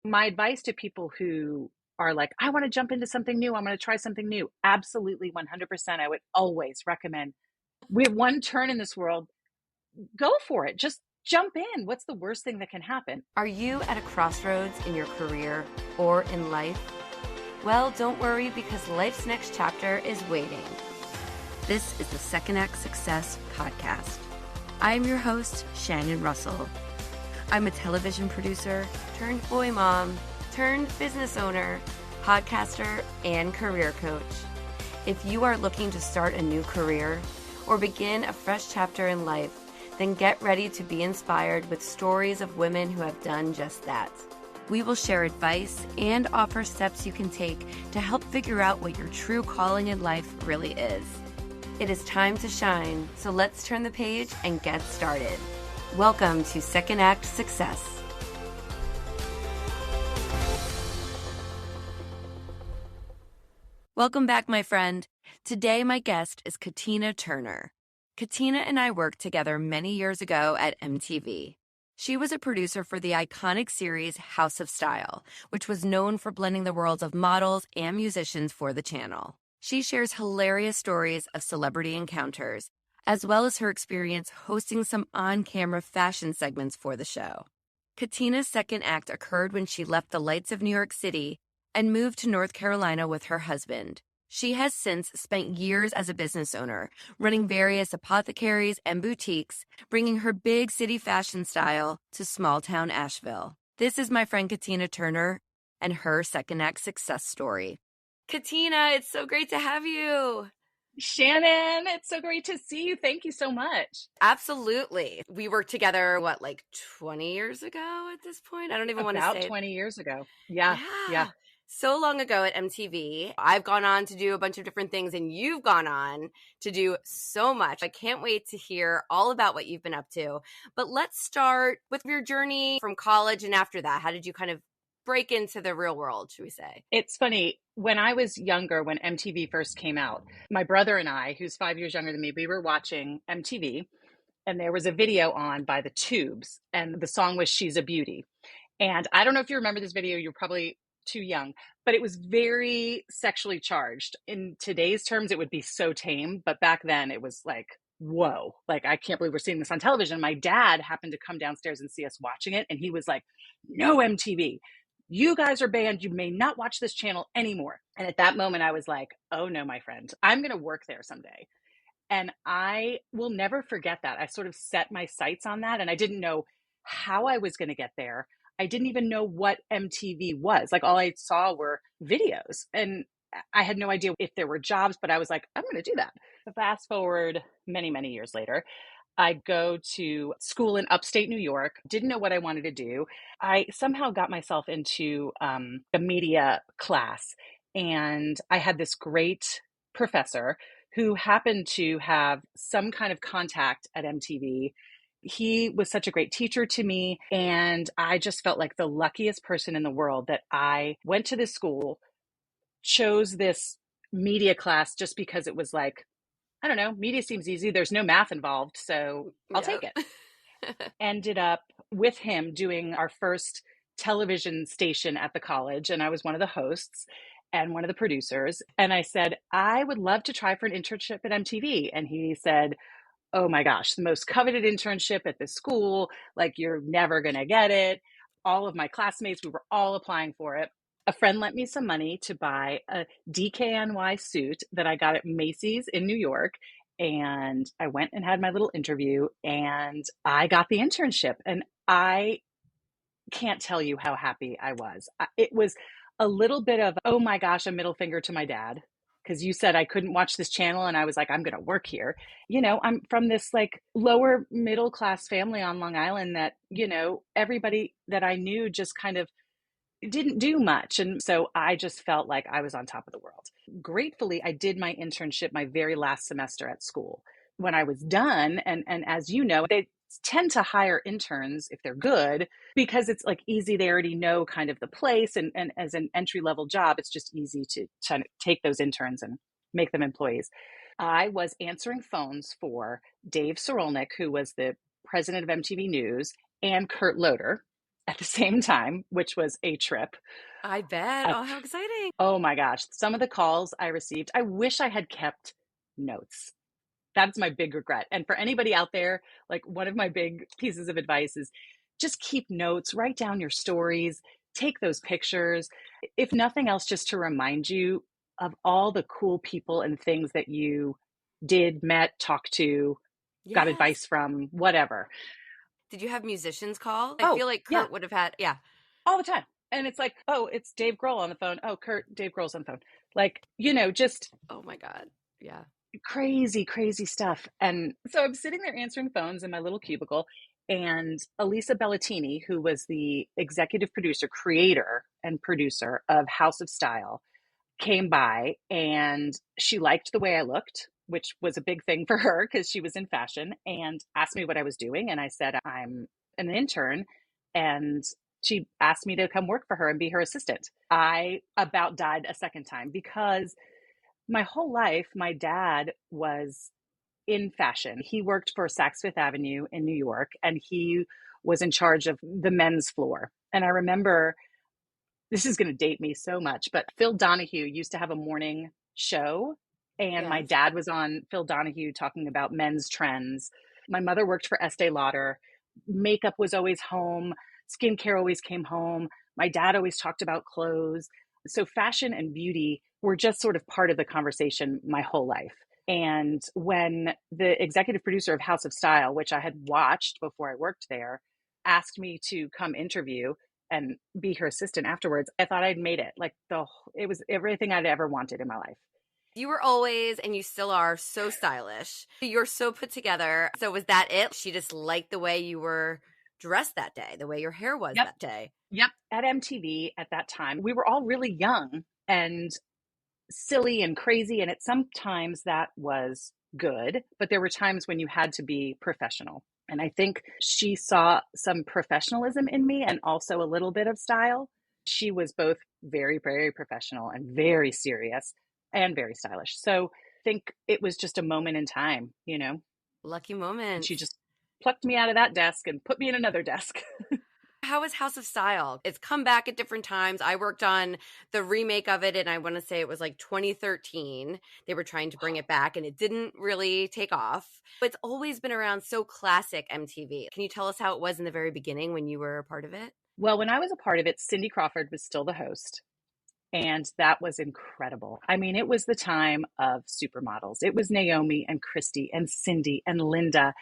My advice to people who are like, I want to jump into something new, I'm going to try something new. Absolutely 100%. I would always recommend we have one turn in this world. Go for it. Just jump in. What's the worst thing that can happen? Are you at a crossroads in your career or in life? Well, don't worry because life's next chapter is waiting. This is the Second Act Success Podcast. I'm your host, Shannon Russell. I'm a television producer, turned boy mom, turned business owner, podcaster, and career coach. If you are looking to start a new career or begin a fresh chapter in life, then get ready to be inspired with stories of women who have done just that. We will share advice and offer steps you can take to help figure out what your true calling in life really is. It is time to shine, so let's turn the page and get started. Welcome to Second Act Success. Welcome back, my friend. Today, my guest is Katina Turner. Katina and I worked together many years ago at MTV. She was a producer for the iconic series House of Style, which was known for blending the worlds of models and musicians for the channel. She shares hilarious stories of celebrity encounters, as well as her experience hosting some on-camera fashion segments for the show. Katina's second act occurred when she left the lights of New York City and moved to North Carolina with her husband. She has since spent years as a business owner, running various apothecaries and boutiques, bringing her big city fashion style to small-town Asheville. This is my friend Katina Turner and her second act success story. Katina, it's so great to have you. Shannon, it's so great to see you. Thank you so much. Absolutely. We worked together, 20 years ago at this point? I don't even want to say About 20 years ago. Yeah. So long ago at MTV. I've gone on to do a bunch of different things, and you've gone on to do so much. I can't wait to hear all about what you've been up to. But let's start with your journey from college and after that. How did you kind of break into the real world, should we say? It's funny. When I was younger, when MTV first came out, my brother and I, who's 5 years younger than me, we were watching MTV, and there was a video on by the Tubes, and the song was She's a Beauty. And I don't know if you remember this video, you're probably too young, but it was very sexually charged. In today's terms, it would be so tame, but back then it was like, whoa, like, I can't believe we're seeing this on television. My dad happened to come downstairs and see us watching it, and he was like, no, MTV, you guys are banned. You may not watch this channel anymore. And at that moment, I was like, oh no, my friend, I'm going to work there someday. And I will never forget that. I sort of set my sights on that, and I didn't know how I was going to get there. I didn't even know what MTV was. Like, all I saw were videos, and I had no idea if there were jobs, but I was like, I'm going to do that. Fast forward many, many years later, I go to school in upstate New York, didn't know what I wanted to do. I somehow got myself into a media class, and I had this great professor who happened to have some kind of contact at MTV. He was such a great teacher to me, and I just felt like the luckiest person in the world that I went to this school, chose this media class just because it was like, I don't know, media seems easy. There's no math involved, so I'll take it. Ended up with him doing our first television station at the college, and I was one of the hosts and one of the producers. And I said, I would love to try for an internship at MTV. And he said, oh my gosh, the most coveted internship at this school. Like, you're never going to get it. All of my classmates, we were all applying for it. A friend lent me some money to buy a DKNY suit that I got at Macy's in New York. And I went and had my little interview, and I got the internship. And I can't tell you how happy I was. It was a little bit of, oh my gosh, a middle finger to my dad, because you said I couldn't watch this channel, and I was like, I'm going to work here. You know, I'm from this like lower middle class family on Long Island that, you know, everybody that I knew just kind of didn't do much. And so I just felt like I was on top of the world. Gratefully, I did my internship my very last semester at school. When I was done, and as you know, they tend to hire interns if they're good, because it's like easy. They already know kind of the place. And as an entry level job, it's just easy to take those interns and make them employees. I was answering phones for Dave Sorolnik, who was the president of MTV News, and Kurt Loder. at the same time, which was a trip. I bet. Uh, Oh, how exciting. oh my gosh, some of the calls I received, I wish I had kept notes. That's my big regret. And for anybody out there, like one of my big pieces of advice is just keep notes, write down your stories, take those pictures. If nothing else, just to remind you of all the cool people and things that you did, met, talked to, got Yes. advice from, whatever. Did you have musicians call? I Oh, feel like yeah, Kurt would have had, yeah. all the time. And it's like, oh, it's Dave Grohl on the phone. Oh, Kurt, Dave Grohl's on the phone. Like, just Oh my God. Yeah. crazy, crazy stuff. And so I'm sitting there answering phones in my little cubicle, and Elisa Bellatini, who was the executive producer, creator, and producer of House of Style, came by and she liked the way I looked, which was a big thing for her because she was in fashion, and asked me what I was doing. And I said, I'm an intern. And she asked me to come work for her and be her assistant. I about died a second time because my whole life, my dad was in fashion. He worked for Saks Fifth Avenue in New York, and he was in charge of the men's floor. And I remember, this is going to date me so much, but Phil Donahue used to have a morning show, and my Yes. dad was on Phil Donahue talking about men's trends. My mother worked for Estee Lauder. Makeup was always home, skincare always came home. My dad always talked about clothes. So fashion and beauty were just sort of part of the conversation my whole life. And when the executive producer of House of Style, which I had watched before I worked there, asked me to come interview and be her assistant afterwards, I thought I'd made it. Like it was everything I'd ever wanted in my life. You were always, and you still are, so stylish. You're so put together. So was that it? She just liked the way you were dressed that day, the way your hair was Yep. that day. Yep. At MTV at that time, we were all really young and silly and crazy. And at sometimes that was good, but there were times when you had to be professional. And I think she saw some professionalism in me and also a little bit of style. She was both very, very professional and very serious and very stylish. So I think it was just a moment in time, Lucky and she moments. just plucked me out of that desk and put me in another desk. How is House of Style? It's come back at different times. I worked on the remake of it, and I want to say it was like 2013. They were trying to bring it back, and it didn't really take off. But it's always been around, so classic MTV. Can you tell us how it was in the very beginning when you were a part of it? Well, when I was a part of it, Cindy Crawford was still the host. And that was incredible. I mean, it was the time of supermodels. It was Naomi and Christy and Cindy and Linda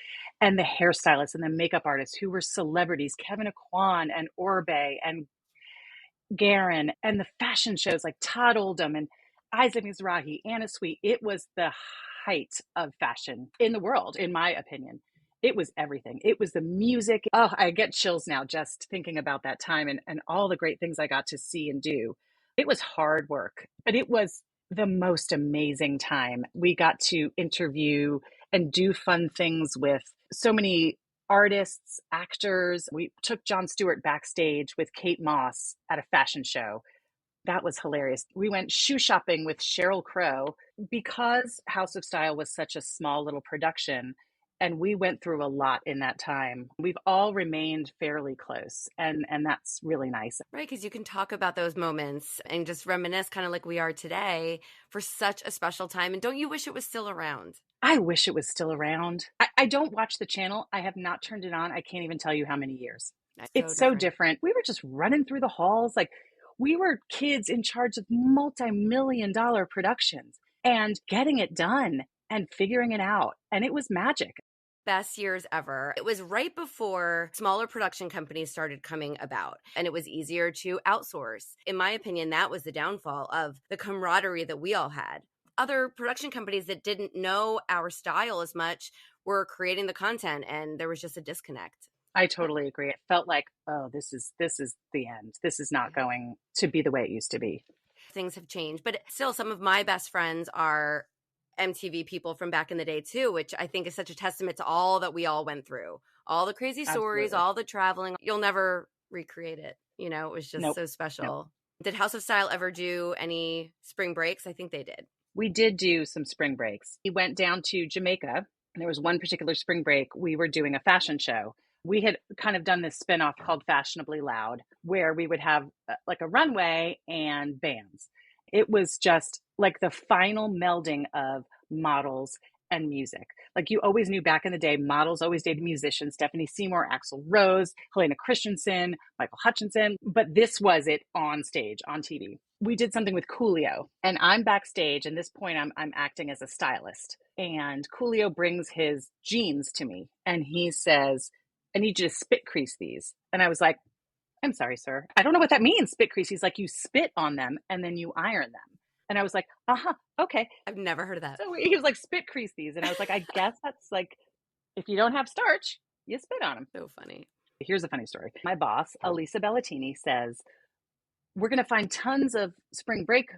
and the hairstylists and the makeup artists who were celebrities, Kevin Aquan and Orbe and Garen, and the fashion shows like Todd Oldham and Isaac Mizrahi, Anna Sweet. It was the height of fashion in the world, in my opinion. It was everything. It was the music. Oh, I get chills now just thinking about that time and all the great things I got to see and do. It was hard work, but it was the most amazing time. We got to interview and do fun things with so many artists, actors. We took Jon Stewart backstage with Kate Moss at a fashion show. That was hilarious. We went shoe shopping with Sheryl Crow because House of Style was such a small little production. And we went through a lot in that time. We've all remained fairly close, and that's really nice. Right, because you can talk about those moments and just reminisce kind of like we are today for such a special time. And don't you wish it was still around? I wish it was still around. I don't watch the channel. I have not turned it on. I can't even tell you how many years. That's so It's so different. different. We were just running through the halls. Like we were kids in charge of multi-million-dollar productions and getting it done and figuring it out. And it was magic. Best years ever. It was right before smaller production companies started coming about, and it was easier to outsource. In my opinion, that was the downfall of the camaraderie that we all had. Other production companies that didn't know our style as much were creating the content, and there was just a disconnect. I totally agree. It felt like, oh, this is the end. This is not going to be the way it used to be. Things have changed, but still, some of my best friends are MTV people from back in the day too, which I think is such a testament to all that we all went through. All the crazy stories, Absolutely. all the traveling. You'll never recreate it. It was just Nope. so Nope. special. Did House of Style ever do any spring breaks? I think they did. We did do some spring breaks. We went down to Jamaica, and there was one particular spring break we were doing a fashion show. We had kind of done this spinoff called Fashionably Loud, where we would have like a runway and bands. It was just like the final melding of models and music. Like you always knew back in the day, models always dated musicians, Stephanie Seymour, Axl Rose, Helena Christensen, Michael Hutchinson. But this was it on stage, on TV. We did something with Coolio, and I'm backstage. And this point, I'm acting as a stylist. And Coolio brings his jeans to me and he says, I need you to spit crease these. And I was like, I'm sorry, sir. I don't know what that means, spit crease. He's like, you spit on them and then you iron them. And I was like, okay. I've never heard of that. So he was like, spit crease these. And I was like, I guess that's like, if you don't have starch, you spit on them. So funny. Here's a funny story. My boss, Elisa Bellatini, says, we're going to find tons of spring break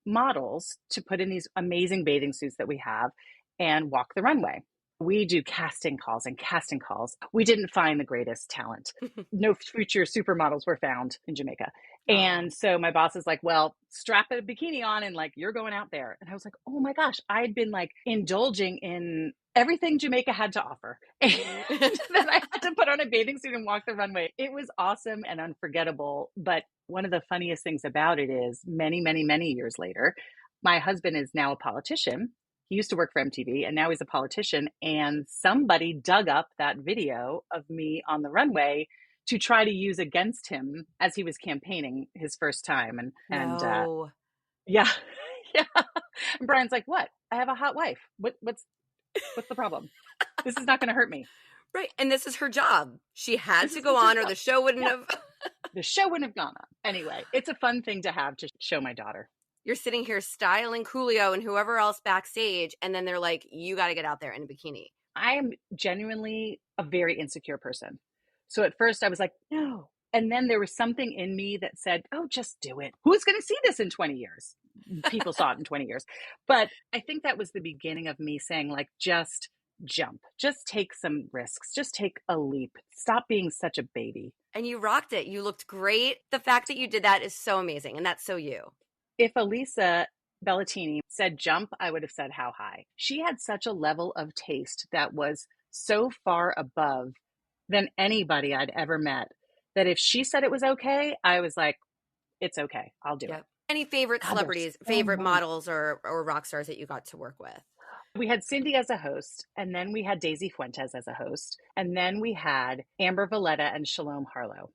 models to put in these amazing bathing suits that we have and walk the runway. We do casting calls and casting calls. We didn't find the greatest talent. No future supermodels were found in Jamaica. And so my boss is like, well, strap a bikini on and like, you're going out there. And I was like, oh my gosh, I'd been like indulging in everything Jamaica had to offer. And then I had to put on a bathing suit and walk the runway. It was awesome and unforgettable. But one of the funniest things about it is many, many, many years later, my husband is now a politician. He used to work for MTV and now he's a politician. And somebody dug up that video of me on the runway to try to use against him as he was campaigning his first time. And yeah. And Brian's like, what? I have a hot wife. What's the problem? This is not going to hurt me. Right. And this is her job. She had to go on or the show wouldn't have. The show wouldn't have gone on. Anyway, it's a fun thing to have to show my daughter. You're sitting here styling Coolio and whoever else backstage, and then they're like, you got to get out there in a bikini. I am genuinely a very insecure person. So at first I was like, no. And then there was something in me that said, oh, just do it. Who's going to see this in 20 years? People saw it in 20 years. But I think that was the beginning of me saying, like, just jump, just take some risks, just take a leap. Stop being such a baby. And you rocked it. You looked great. The fact that you did that is so amazing. And that's so you. If Elisa Bellatini said jump, I would have said how high. She had such a level of taste that was so far above than anybody I'd ever met that if she said it was okay, I was like, it's okay. I'll do it. Any favorite celebrities, favorite models or rock stars that you got to work with? We had Cindy as a host, and then we had Daisy Fuentes as a host, and then we had Amber Valletta and Shalom Harlow.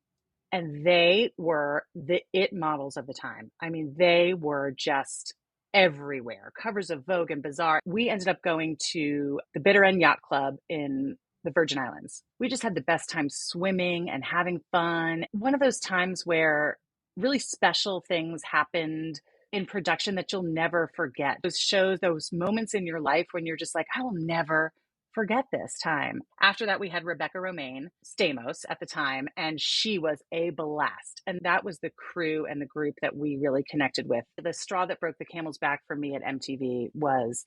And they were the it models of the time. I mean, they were just everywhere. Covers of Vogue and Bazaar. We ended up going to the Bitter End Yacht Club in the Virgin Islands. We just had the best time swimming and having fun. One of those times where really special things happened in production that you'll never forget. Those shows, those moments in your life when you're just like, I will never forget this time. After that, we had Rebecca Romaine, Stamos at the time, and she was a blast. And that was the crew and the group that we really connected with. The straw that broke the camel's back for me at MTV was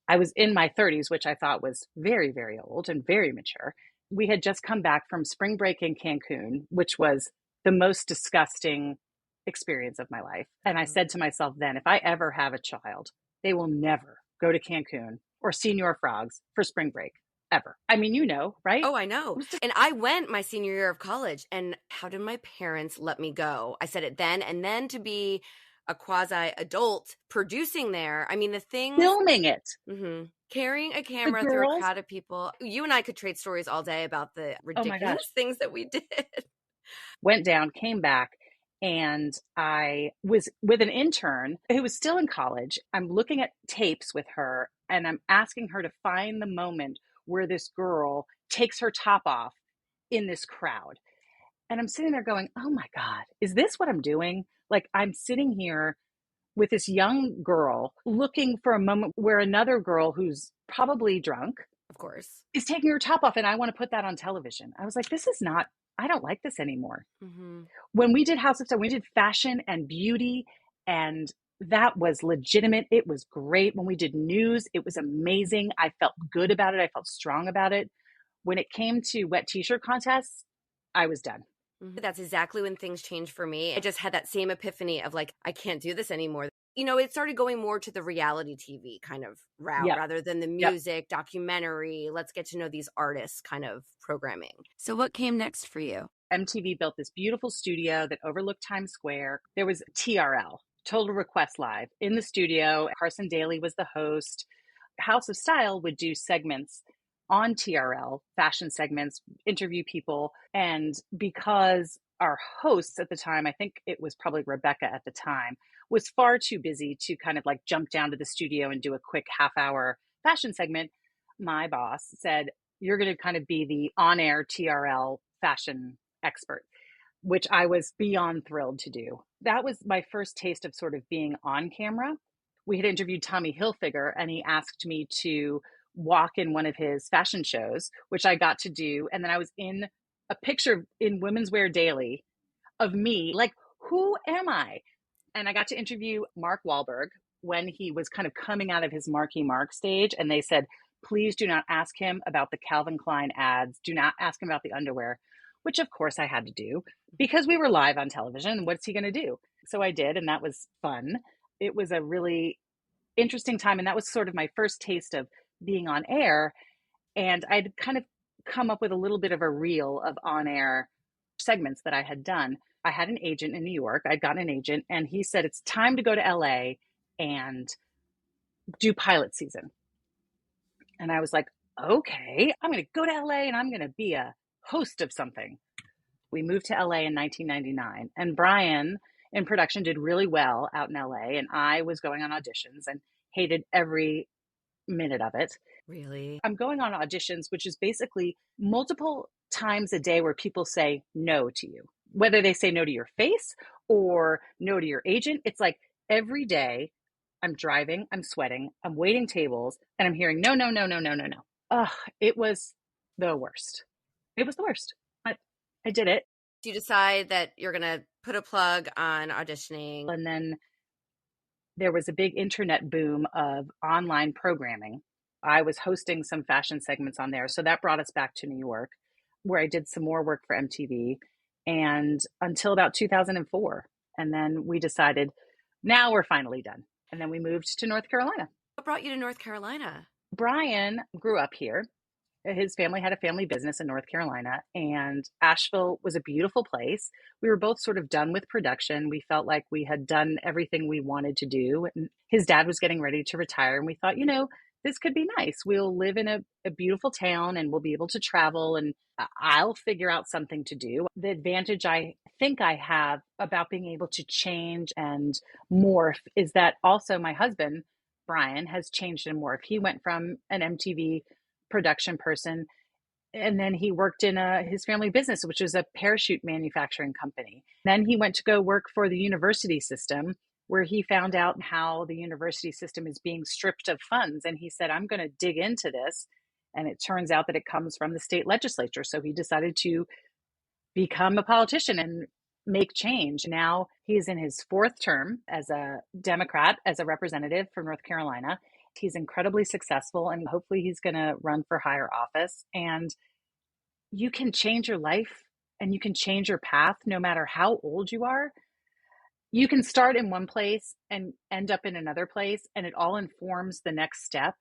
I was in my 30s, which I thought was very, very old and very mature. We had just come back from spring break in Cancun, which was the most disgusting experience of my life. And I said to myself then, if I ever have a child, they will never go to Cancun or Senior Frogs for spring break, ever. I mean, you know, right? Oh, I know. And I went my senior year of college, and how did my parents let me go? I said it then, and then to be a quasi-adult producing there, I mean, the thing... Filming it. Mm-hmm. Carrying a camera through a crowd of people. You and I could trade stories all day about the ridiculous things that we did. Went down, came back, and I was with an intern who was still in college. I'm looking at tapes with her, and I'm asking her to find the moment where this girl takes her top off in this crowd. And I'm sitting there going, oh my God, is this what I'm doing? Like, I'm sitting here with this young girl looking for a moment where another girl who's probably drunk, of course, is taking her top off, and I want to put that on television. I was like, this is not, I don't like this anymore. Mm-hmm. When we did House of Style, we did fashion and beauty, and that was legitimate. It was great. When we did news, it was amazing. I felt good about it. I felt strong about it. When it came to wet t-shirt contests, I was done. That's exactly when things changed for me. I just had that same epiphany of like, I can't do this anymore. it started going more to the reality TV kind of route Yep. rather than the Yep. music, documentary, let's get to know these artists kind of programming. So what came next for you? MTV built this beautiful studio that overlooked Times Square. There was TRL, Total Request Live, in the studio. Carson Daly was the host. House of Style would do segments on TRL, fashion segments, interview people. And because our hosts at the time, I think it was probably Rebecca at the time, was far too busy to kind of like jump down to the studio and do a quick half-hour fashion segment, my boss said, you're going to kind of be the on-air TRL fashion expert, which I was beyond thrilled to do. That was my first taste of sort of being on camera. We had interviewed Tommy Hilfiger, and he asked me to walk in one of his fashion shows, which I got to do. And then I was in a picture in Women's Wear Daily of me, like, who am I? And I got to interview Mark Wahlberg when he was kind of coming out of his Marky Mark stage. And they said, please do not ask him about the Calvin Klein ads. Do not ask him about the underwear, which of course I had to do because we were live on television. What's he going to do? So I did, and that was fun. It was a really interesting time. And that was sort of my first taste of being on air. And I'd kind of come up with a little bit of a reel of on air segments that I had done. I had an agent in New York. I'd gotten an agent, and he said, it's time to go to LA and do pilot season. And I was like, okay, I'm going to go to LA and I'm going to be a host of something. We moved to LA in 1999, and Brian in production did really well out in LA. And I was going on auditions and hated every minute of it. Really? I'm going on auditions, which is basically multiple times a day where people say no to you, whether they say no to your face or no to your agent. It's like every day I'm driving, I'm sweating, I'm waiting tables, and I'm hearing no, no, no, no, no, no, no. Ugh, it was the worst. It was the worst. I did it. Do you decide that you're going to put a plug on auditioning? And then there was a big internet boom of online programming. I was hosting some fashion segments on there. So that brought us back to New York, where I did some more work for MTV and until about 2004. And then we decided, now we're finally done. And then we moved to North Carolina. What brought you to North Carolina? Brian grew up here. His family had a family business in North Carolina, and Asheville was a beautiful place. We were both sort of done with production. We felt like we had done everything we wanted to do. And his dad was getting ready to retire, and we thought, this could be nice. We'll live in a beautiful town and we'll be able to travel, and I'll figure out something to do. The advantage I think I have about being able to change and morph is that also my husband, Brian, has changed and morphed. He went from an MTV production person, and then he worked in his family business, which was a parachute manufacturing company. Then he went to go work for the university system, where he found out how the university system is being stripped of funds. And he said, I'm going to dig into this. And it turns out that it comes from the state legislature. So he decided to become a politician and make change. Now he's in his fourth term as a Democrat, as a representative from North Carolina. He's incredibly successful, and hopefully he's going to run for higher office. And you can change your life and you can change your path no matter how old you are. You can start in one place and end up in another place, and it all informs the next step.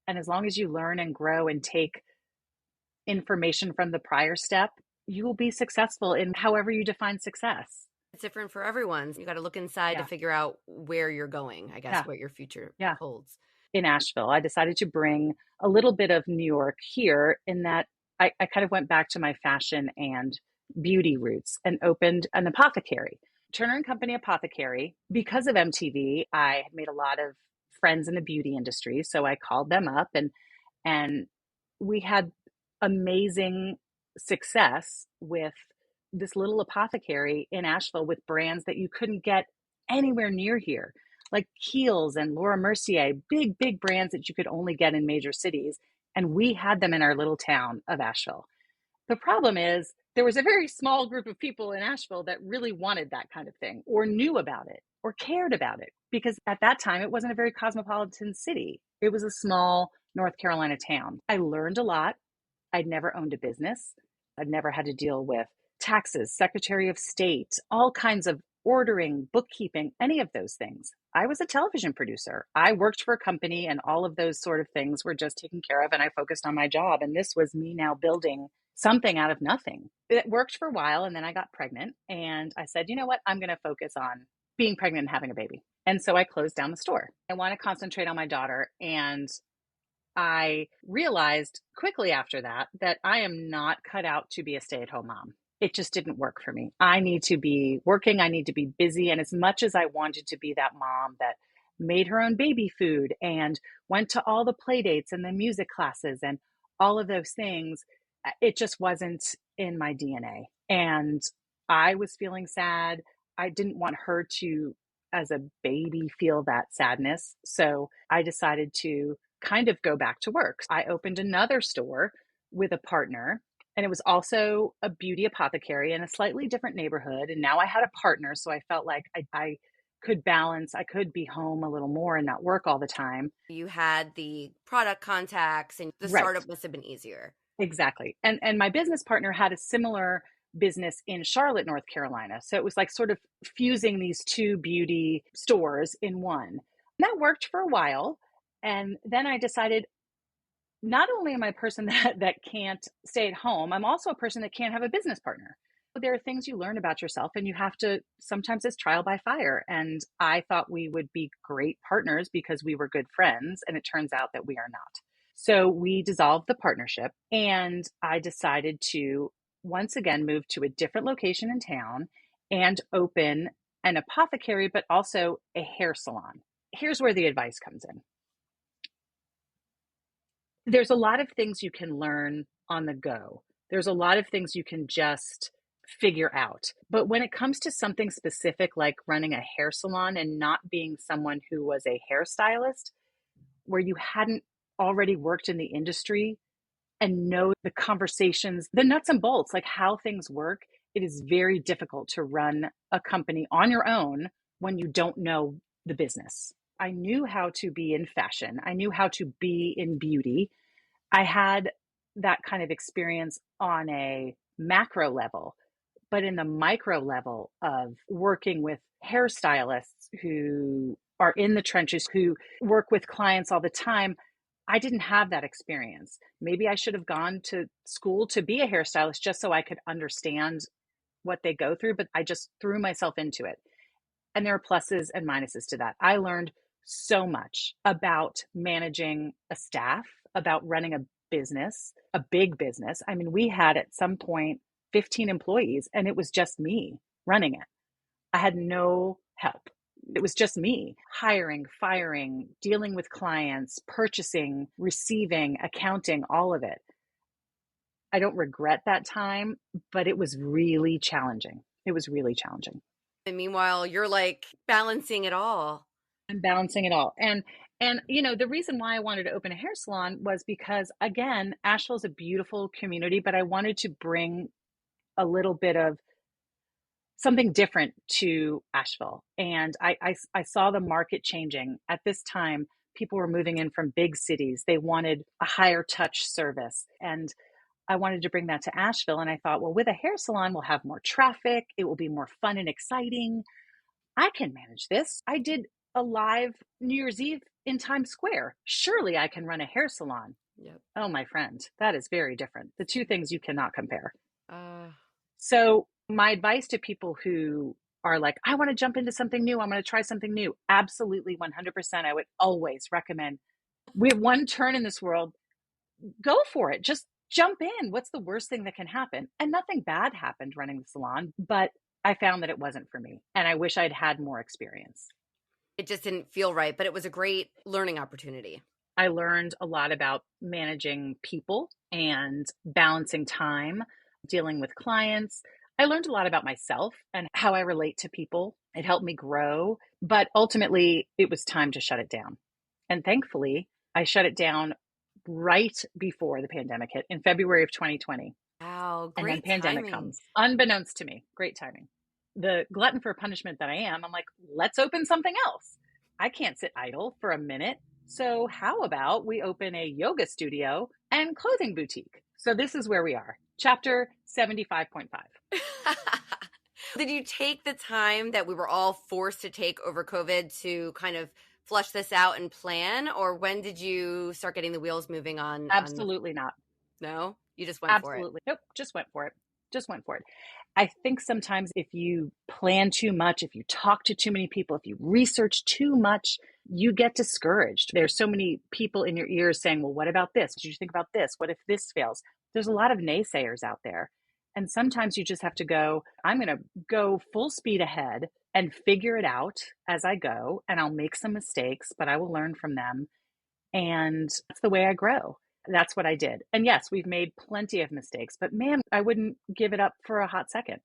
And as long as you learn and grow and take information from the prior step, you will be successful in however you define success. It's different for everyone. You got to look inside to figure out where you're going, I guess, what your future holds. In Asheville, I decided to bring a little bit of New York here, in that I kind of went back to my fashion and beauty roots and opened an apothecary, Turner and Company Apothecary. Because of MTV, I had made a lot of friends in the beauty industry. So I called them up, and we had amazing success with this little apothecary in Asheville with brands that you couldn't get anywhere near here, like Kiehl's and Laura Mercier, big, big brands that you could only get in major cities. And we had them in our little town of Asheville. The problem is there was a very small group of people in Asheville that really wanted that kind of thing, or knew about it, or cared about it, because at that time it wasn't a very cosmopolitan city. It was a small North Carolina town. I learned a lot. I'd never owned a business. I'd never had to deal with taxes, Secretary of State, all kinds of ordering, bookkeeping, any of those things. I was a television producer. I worked for a company, and all of those sort of things were just taken care of, and I focused on my job. And this was me now building something out of nothing. It worked for a while, and then I got pregnant, and I said, you know what? I'm going to focus on being pregnant and having a baby. And so I closed down the store. I want to concentrate on my daughter. And I realized quickly after that that I am not cut out to be a stay-at-home mom. It just didn't work for me. I need to be working, I need to be busy. And as much as I wanted to be that mom that made her own baby food and went to all the play dates and the music classes and all of those things, it just wasn't in my DNA. And I was feeling sad. I didn't want her to, as a baby, feel that sadness. So I decided to kind of go back to work. I opened another store with a partner, and it was also a beauty apothecary in a slightly different neighborhood. And now I had a partner, so I felt like I could balance, I could be home a little more and not work all the time. You had the product contacts and the Right, startup must have been easier. exactly. And my business partner had a similar business in Charlotte, North Carolina. So it was like sort of fusing these two beauty stores in one. And that worked for a while. And then I decided, not only am I a person that can't stay at home, I'm also a person that can't have a business partner. There are things you learn about yourself, and you have to, sometimes it's trial by fire. And I thought we would be great partners because we were good friends, and it turns out that we are not. So we dissolved the partnership, and I decided to once again move to a different location in town and open an apothecary, but also a hair salon. Here's where the advice comes in. There's a lot of things you can learn on the go. There's a lot of things you can just figure out. But when it comes to something specific like running a hair salon and not being someone who was a hairstylist, where you hadn't already worked in the industry and know the conversations, the nuts and bolts, like how things work, it is very difficult to run a company on your own when you don't know the business. I knew how to be in fashion. I knew how to be in beauty. I had that kind of experience on a macro level, but in the micro level of working with hairstylists who are in the trenches, who work with clients all the time, I didn't have that experience. Maybe I should have gone to school to be a hairstylist just so I could understand what they go through, but I just threw myself into it. And there are pluses and minuses to that. I learned so much about managing a staff, about running a business, a big business. I mean, we had at some point 15 employees, and it was just me running it. I had no help. It was just me hiring, firing, dealing with clients, purchasing, receiving, accounting, all of it. I don't regret that time, but it was really challenging. It was really challenging. And meanwhile, you're like balancing it all. I'm balancing it all. And you know, the reason why I wanted to open a hair salon was because, again, Asheville is a beautiful community, but I wanted to bring a little bit of something different to Asheville. And I saw the market changing. At this time, people were moving in from big cities. They wanted a higher touch service. And I wanted to bring that to Asheville. And I thought, well, with a hair salon, we'll have more traffic. It will be more fun and exciting. I can manage this. I did a live New Year's Eve in Times Square. Surely I can run a hair salon. Yep. Oh, my friend, that is very different. The two things you cannot compare. Uh, So my advice to people who are like, I want to jump into something new, I'm going to try something new, absolutely 100%. I would always recommend, we have one turn in this world, go for it. Just jump in. What's the worst thing that can happen? And nothing bad happened running the salon, but I found that it wasn't for me. And I wish I'd had more experience. it just didn't feel right, but it was a great learning opportunity. I learned a lot about managing people and balancing time, dealing with clients. I learned a lot about myself and how I relate to people. It helped me grow, but ultimately it was time to shut it down. And thankfully, I shut it down right before the pandemic hit in February of 2020. Wow, And then great pandemic timing. comes, unbeknownst to me. Great timing. The glutton for punishment that I am, I'm like, let's open something else. I can't sit idle for a minute. So how about we open a yoga studio and clothing boutique? So this is where we are. Chapter 75.5. Did you take the time that we were all forced to take over COVID to kind of flush this out and plan? Or when did you start getting the wheels moving on the, Absolutely not. no? You just went for it. Absolutely. Nope, just went for it. Just went for it. I think sometimes if you plan too much, if you talk to too many people, if you research too much, you get discouraged. There's so many people in your ears saying, well, what about this? What did you think about this? What if this fails? There's a lot of naysayers out there. And sometimes you just have to go, I'm going to go full speed ahead and figure it out as I go. And I'll make some mistakes, but I will learn from them. And that's the way I grow. That's what I did. And yes, we've made plenty of mistakes, but man, I wouldn't give it up for a hot second.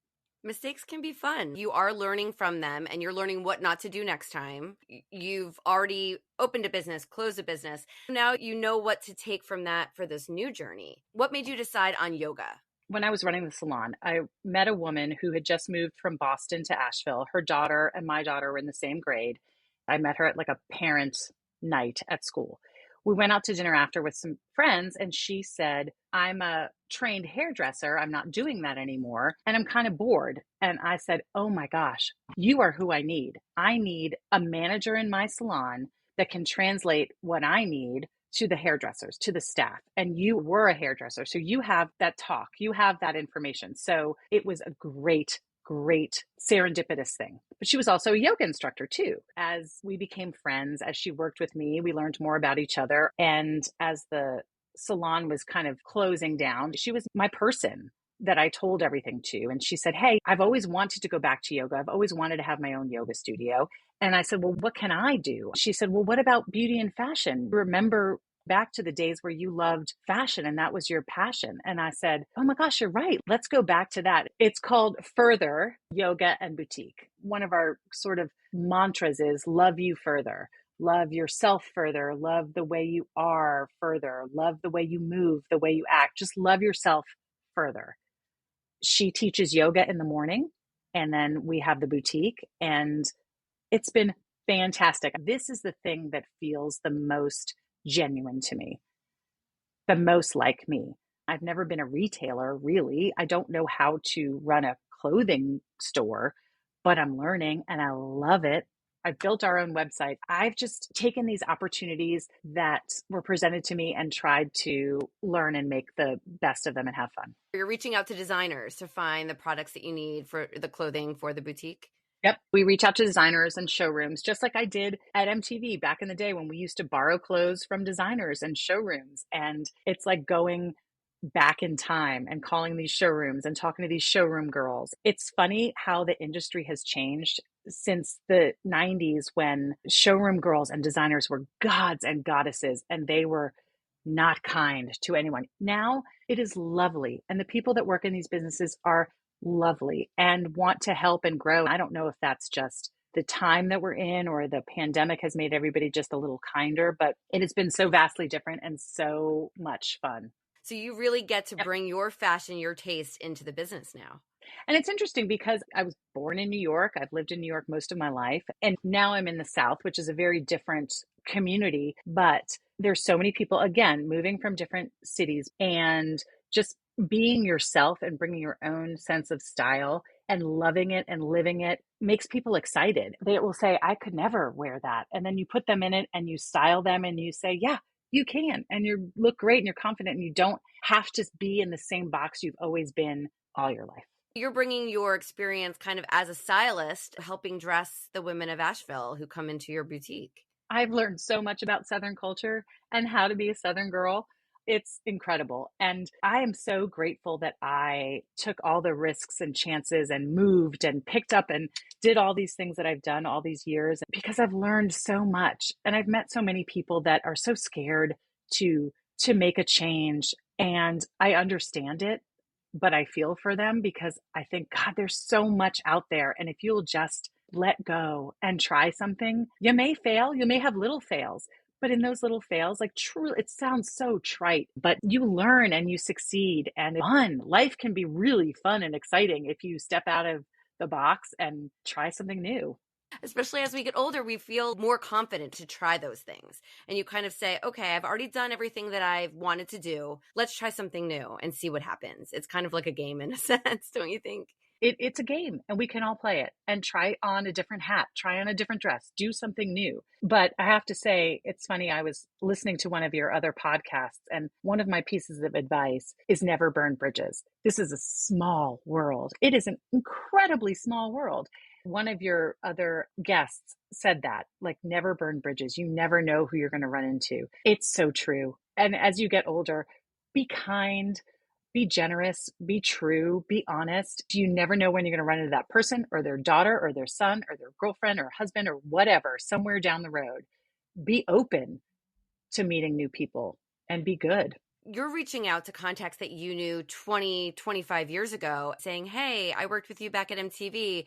Mistakes can be fun. You are learning from them and you're learning what not to do next time. You've already opened a business, closed a business. Now you know what to take from that for this new journey. What made you decide on yoga? When I was running the salon, I met a woman who had just moved from Boston to Asheville. Her daughter and my daughter were in the same grade. I met her at like a parent night at school. We went out to dinner after with some friends, and she said, I'm a trained hairdresser. I'm not doing that anymore. And I'm kind of bored. And I said, oh my gosh, you are who I need. I need a manager in my salon that can translate what I need to the hairdressers, to the staff. And you were a hairdresser. So you have that talk, you have that information. So it was a great serendipitous thing. But she was also a yoga instructor too. As we became friends, as she worked with me, we learned more about each other. And as the salon was kind of closing down, she was my person that I told everything to. And she said, hey, I've always wanted to go back to yoga. I've always wanted to have my own yoga studio. And I said, well, what can I do? She said, well, what about beauty and fashion? Remember back to the days where you loved fashion and that was your passion. And I said, oh my gosh, you're right. Let's go back to that. It's called Further Yoga and Boutique. One of our sort of mantras is love you further. Love yourself further. Love the way you are further. Love the way you move, the way you act. Just love yourself further. She teaches yoga in the morning, and then we have the boutique, and it's been fantastic. This is the thing that feels the most genuine to me, the most like me. I've never been a retailer, really. I don't know how to run a clothing store, but I'm learning and I love it. I've built our own website. I've just taken these opportunities that were presented to me and tried to learn and make the best of them and have fun. You're reaching out to designers to find the products that you need for the clothing for the boutique. Yep. We reach out to designers and showrooms, just like I did at MTV back in the day when we used to borrow clothes from designers and showrooms. And it's like going back in time and calling these showrooms and talking to these showroom girls. It's funny how the industry has changed since the 90s when showroom girls and designers were gods and goddesses and they were not kind to anyone. Now it is lovely. And the people that work in these businesses are lovely and want to help and grow. I don't know if that's just the time that we're in or the pandemic has made everybody just a little kinder, but it has been so vastly different and so much fun. So you really get to bring your fashion, your taste into the business now. And it's interesting because I was born in New York. I've lived in New York most of my life. And now I'm in the South, which is a very different community. But there's so many people, again, moving from different cities and just being yourself and bringing your own sense of style and loving it and living it makes people excited. They will say, I could never wear that. And then you put them in it and you style them and you say, yeah, you can. And you look great and you're confident and you don't have to be in the same box you've always been all your life. You're bringing your experience kind of as a stylist, helping dress the women of Asheville who come into your boutique. I've learned so much about Southern culture and how to be a Southern girl. It's incredible. And I am so grateful that I took all the risks and chances and moved and picked up and did all these things that I've done all these years because I've learned so much. And I've met so many people that are so scared to make a change. And I understand it, but I feel for them because I think, God, there's so much out there. And if you'll just let go and try something, you may fail, you may have little fails, but in those little fails, like truly, it sounds so trite, but you learn and you succeed and fun. Life can be really fun and exciting if you step out of the box and try something new. Especially as we get older, we feel more confident to try those things. And you kind of say, okay, I've already done everything that I've wanted to do. Let's try something new and see what happens. It's kind of like a game in a sense, don't you think? It's a game and we can all play it and try on a different hat, try on a different dress, do something new. But I have to say, it's funny. I was listening to one of your other podcasts, and one of my pieces of advice is never burn bridges. This is a small world. It is an incredibly small world. One of your other guests said that, like, never burn bridges. You never know who you're going to run into. It's so true. And as you get older, be kind, be generous, be true, be honest. You never know when you're going to run into that person or their daughter or their son or their girlfriend or husband or whatever, somewhere down the road. Be open to meeting new people and be good. You're reaching out to contacts that you knew 20, 25 years ago, saying, hey, I worked with you back at MTV.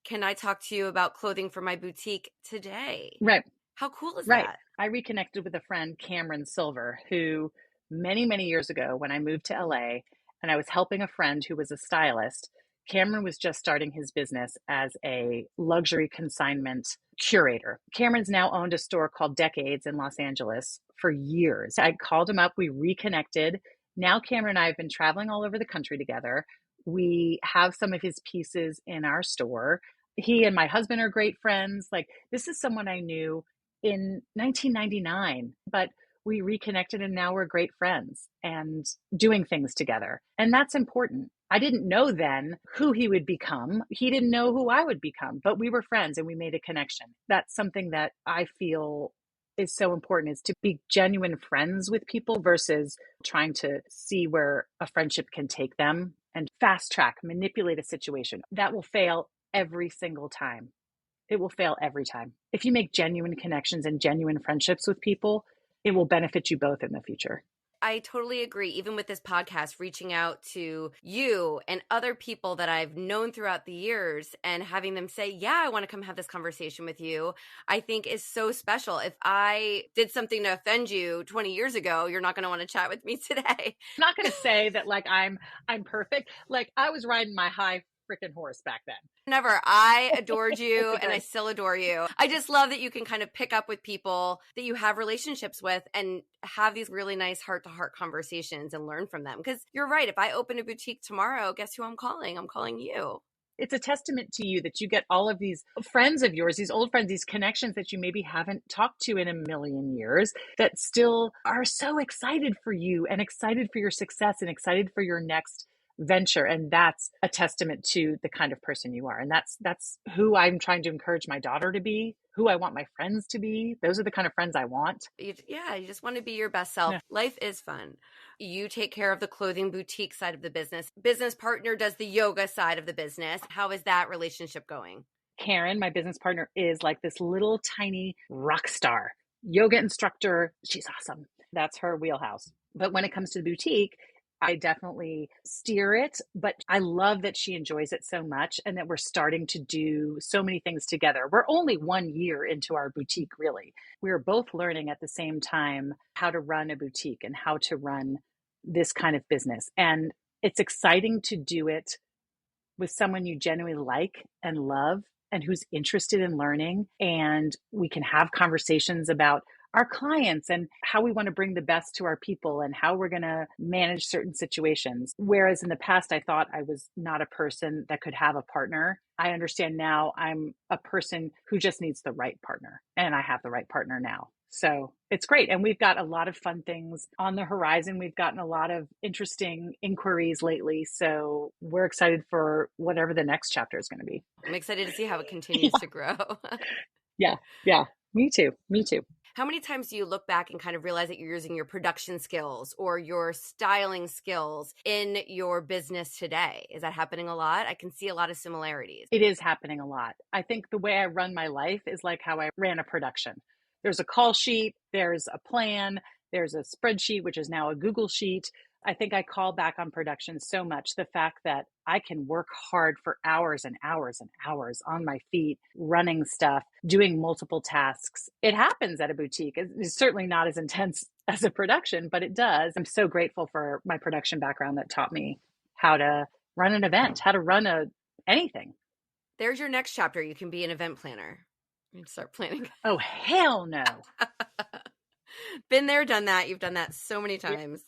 Can I talk to you about clothing for my boutique today? Right. How cool is Right. that? I reconnected with a friend, Cameron Silver, who many, many years ago, when I moved to LA and I was helping a friend who was a stylist, Cameron was just starting his business as a luxury consignment curator. Cameron's now owned a store called Decades in Los Angeles for years. I called him up, we reconnected. Now Cameron and I have been traveling all over the country together. We have some of his pieces in our store. He and my husband are great friends. Like, this is someone I knew in 1999, but we reconnected and now we're great friends and doing things together. And that's important. I didn't know then who he would become. He didn't know who I would become, but we were friends and we made a connection. That's something that I feel is so important, is to be genuine friends with people versus trying to see where a friendship can take them and fast track, manipulate a situation. That will fail every single time. It will fail every time. If you make genuine connections and genuine friendships with people, it will benefit you both in the future. I totally agree. Even with this podcast, reaching out to you and other people that I've known throughout the years and having them say, yeah, I want to come have this conversation with you, I think is so special. If I did something to offend you 20 years ago, you're not going to want to chat with me today. I'm not going to say that like I'm perfect. Like, I was riding my high freaking horse back then. Never. I adored you and I still adore you. I just love that you can kind of pick up with people that you have relationships with and have these really nice heart-to-heart conversations and learn from them. Because you're right. If I open a boutique tomorrow, guess who I'm calling? I'm calling you. It's a testament to you that you get all of these friends of yours, these old friends, these connections that you maybe haven't talked to in a million years, that still are so excited for you and excited for your success and excited for your next venture. And that's a testament to the kind of person you are. And that's who I'm trying to encourage my daughter to be, who I want my friends to be. Those are the kind of friends I want. You just want to be your best self. Yeah. Life is fun. You take care of the clothing boutique side of the business. Business partner does the yoga side of the business. How is that relationship going? Karen, my business partner, is like this little tiny rock star yoga instructor. She's awesome. That's her wheelhouse. But when it comes to the boutique, I definitely steer it, but I love that she enjoys it so much and that we're starting to do so many things together. We're only 1 year into our boutique, really. We're both learning at the same time how to run a boutique and how to run this kind of business. And it's exciting to do it with someone you genuinely like and love and who's interested in learning. And we can have conversations about our clients and how we want to bring the best to our people and how we're going to manage certain situations. Whereas in the past, I thought I was not a person that could have a partner. I understand now I'm a person who just needs the right partner, and I have the right partner now. So it's great. And we've got a lot of fun things on the horizon. We've gotten a lot of interesting inquiries lately. So we're excited for whatever the next chapter is going to be. I'm excited to see how it continues to grow. Yeah. Me too. How many times do you look back and kind of realize that you're using your production skills or your styling skills in your business today? Is that happening a lot? I can see a lot of similarities. It is happening a lot. I think the way I run my life is like how I ran a production. There's a call sheet, there's a plan, there's a spreadsheet, which is now a Google sheet. I think I call back on production so much. The fact that I can work hard for hours and hours and hours on my feet, running stuff, doing multiple tasks. It happens at a boutique. It's certainly not as intense as a production, but it does. I'm so grateful for my production background that taught me how to run an event, how to run anything. There's your next chapter. You can be an event planner. You can start planning. Oh, hell no. Been there, done that. You've done that so many times.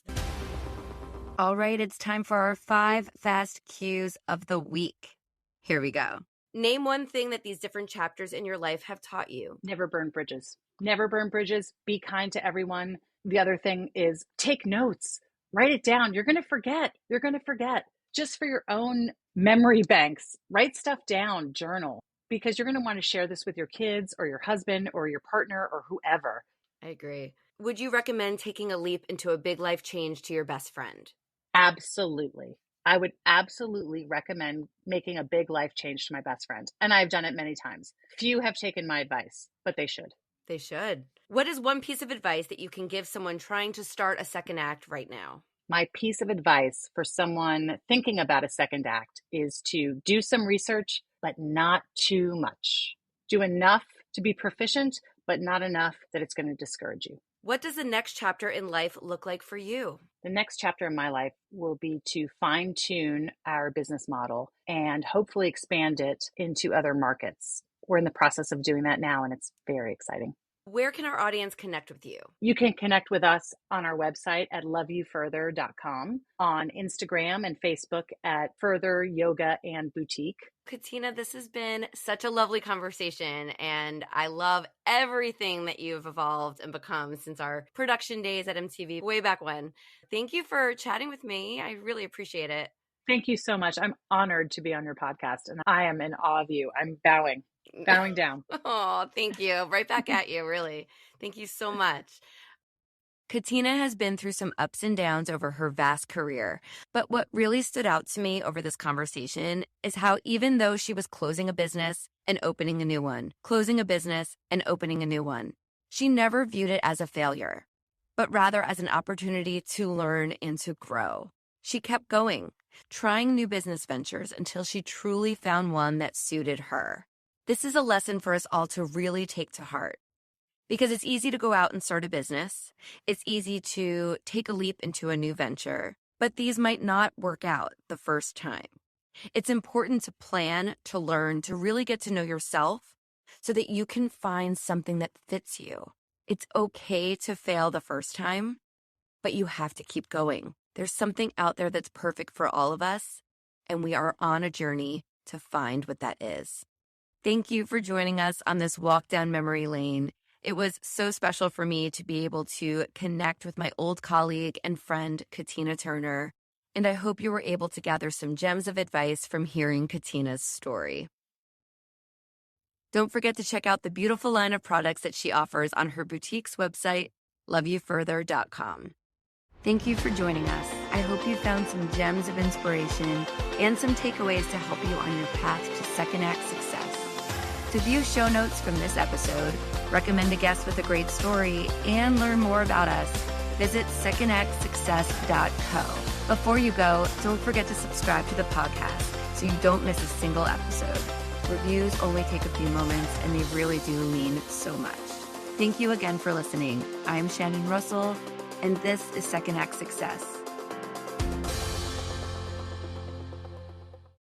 All right, it's time for our 5 fast cues of the week. Here we go. Name one thing that these different chapters in your life have taught you. Never burn bridges. Never burn bridges. Be kind to everyone. The other thing is take notes. Write it down. You're going to forget. You're going to forget. Just for your own memory banks, write stuff down, journal, because you're going to want to share this with your kids or your husband or your partner or whoever. I agree. Would you recommend taking a leap into a big life change to your best friend? Absolutely. I would absolutely recommend making a big life change to my best friend. And I've done it many times. Few have taken my advice, but they should. They should. What is one piece of advice that you can give someone trying to start a second act right now? My piece of advice for someone thinking about a second act is to do some research, but not too much. Do enough to be proficient, but not enough that it's going to discourage you. What does the next chapter in life look like for you? The next chapter in my life will be to fine tune our business model and hopefully expand it into other markets. We're in the process of doing that now, and it's very exciting. Where can our audience connect with you? You can connect with us on our website at loveyoufurther.com, on Instagram and Facebook at Further Yoga and Boutique. Katina, this has been such a lovely conversation, and I love everything that you've evolved and become since our production days at MTV way back when. Thank you for chatting with me. I really appreciate it. Thank you so much. I'm honored to be on your podcast, and I am in awe of you. I'm bowing down. Oh, thank you. Right back at you, really. Thank you so much. Katina has been through some ups and downs over her vast career, but what really stood out to me over this conversation is how even though she was closing a business and opening a new one, closing a business and opening a new one, she never viewed it as a failure, but rather as an opportunity to learn and to grow. She kept going, trying new business ventures until she truly found one that suited her. This is a lesson for us all to really take to heart. Because it's easy to go out and start a business. It's easy to take a leap into a new venture, but these might not work out the first time. It's important to plan, to learn, to really get to know yourself so that you can find something that fits you. It's okay to fail the first time, but you have to keep going. There's something out there that's perfect for all of us, and we are on a journey to find what that is. Thank you for joining us on this walk down memory lane. It was so special for me to be able to connect with my old colleague and friend, Katina Turner, and I hope you were able to gather some gems of advice from hearing Katina's story. Don't forget to check out the beautiful line of products that she offers on her boutique's website, loveyoufurther.com. Thank you for joining us. I hope you found some gems of inspiration and some takeaways to help you on your path to second act success. To view show notes from this episode, recommend a guest with a great story, and learn more about us, visit secondactsuccess.co. Before you go, don't forget to subscribe to the podcast so you don't miss a single episode. Reviews only take a few moments, and they really do mean so much. Thank you again for listening. I'm Shannon Russell, and this is Second Act Success.